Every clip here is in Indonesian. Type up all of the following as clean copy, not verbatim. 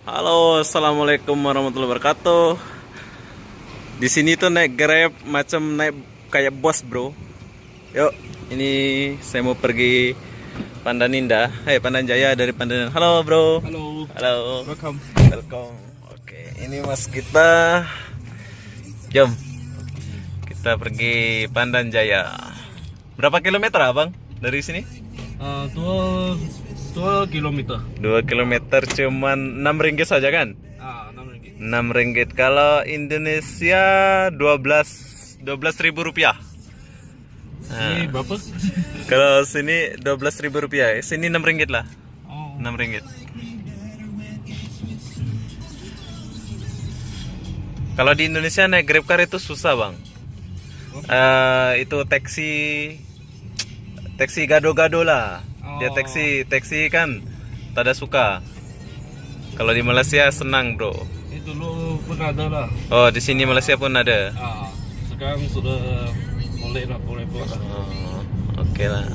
Halo, assalamualaikum warahmatullahi wabarakatuh. Di sini tuh naik Grab macam naik kayak bos, bro. Yuk, ini saya mau pergi Pandaninda. Pandanjaya dari Pandaninda. Halo, bro. Halo. Halo. Welcome. Welcome. Oke, ini mas kita. Jom. Kita pergi Pandanjaya. Berapa kilometer, abang, dari sini? 2 kilometer. 2 kilometer cuman 6 ringgit saja kan? 6 ringgit. 6 ringgit. Kalau Indonesia 12.000 rupiah. Ini berapa? Kalau sini 12.000 rupiah. Sini 6 ringgit lah. Oh. 6 ringgit. Kalau di Indonesia naik GrabCar itu susah, bang. Itu taksi gado-gado lah. Dia taksi kan tada suka. Kalau di Malaysia senang, bro. Itu dulu pun ada lah. Oh, di sini Malaysia pun ada. Sekarang sudah boleh buat. Oh, oke lah.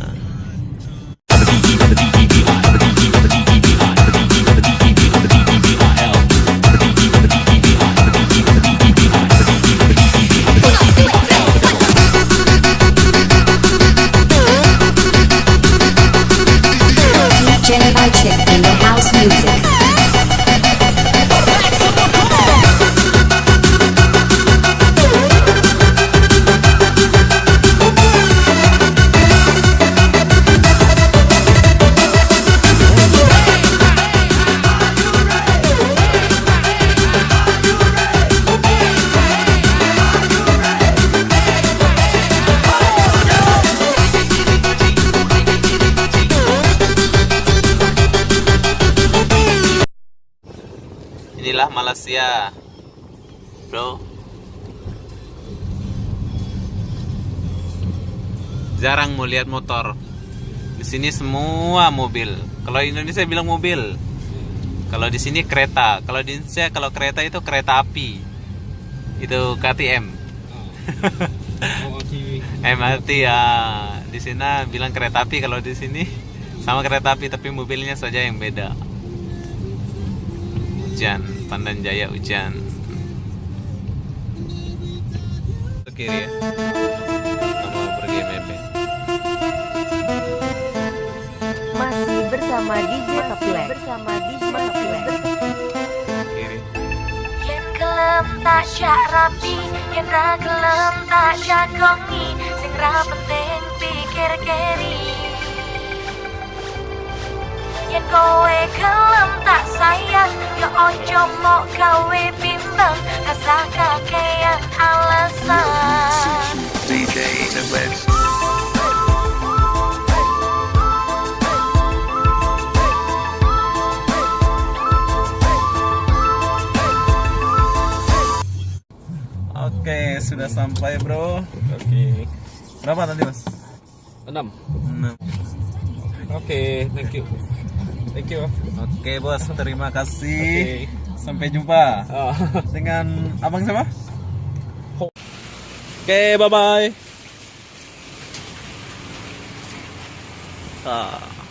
In the house music. Inilah Malaysia, bro. Jarang mau lihat motor. Di sini semua mobil. Kalau Indonesia bilang mobil. Kalau di sini kereta. Kalau di Indonesia kalau kereta itu kereta api. Itu KTM. MRT ya. Di sana bilang kereta api, kalau di sini sama kereta api tapi mobilnya saja yang beda. Hujan, Pandanjaya hujan. Ke kiri ya. Kita mau pergi BP. Masih bersama DJ Keplek. Kiri. Yen kelem tak jak rapi, yen ra kelem tak jagongi, sing ra penting pikir keri. Yen kowe kelem tak sayang, yo ojo mok gawe bimbang, kasah kakean alasan. DJ Keplek. Oke, sudah sampai, bro. Oke. Berapa tadi, mas? 6. 6. Oke, thank you. Thank you. Oke, bos, terima kasih. Oke. Sampai jumpa dengan abang siapa? Oke, bye bye. Ah.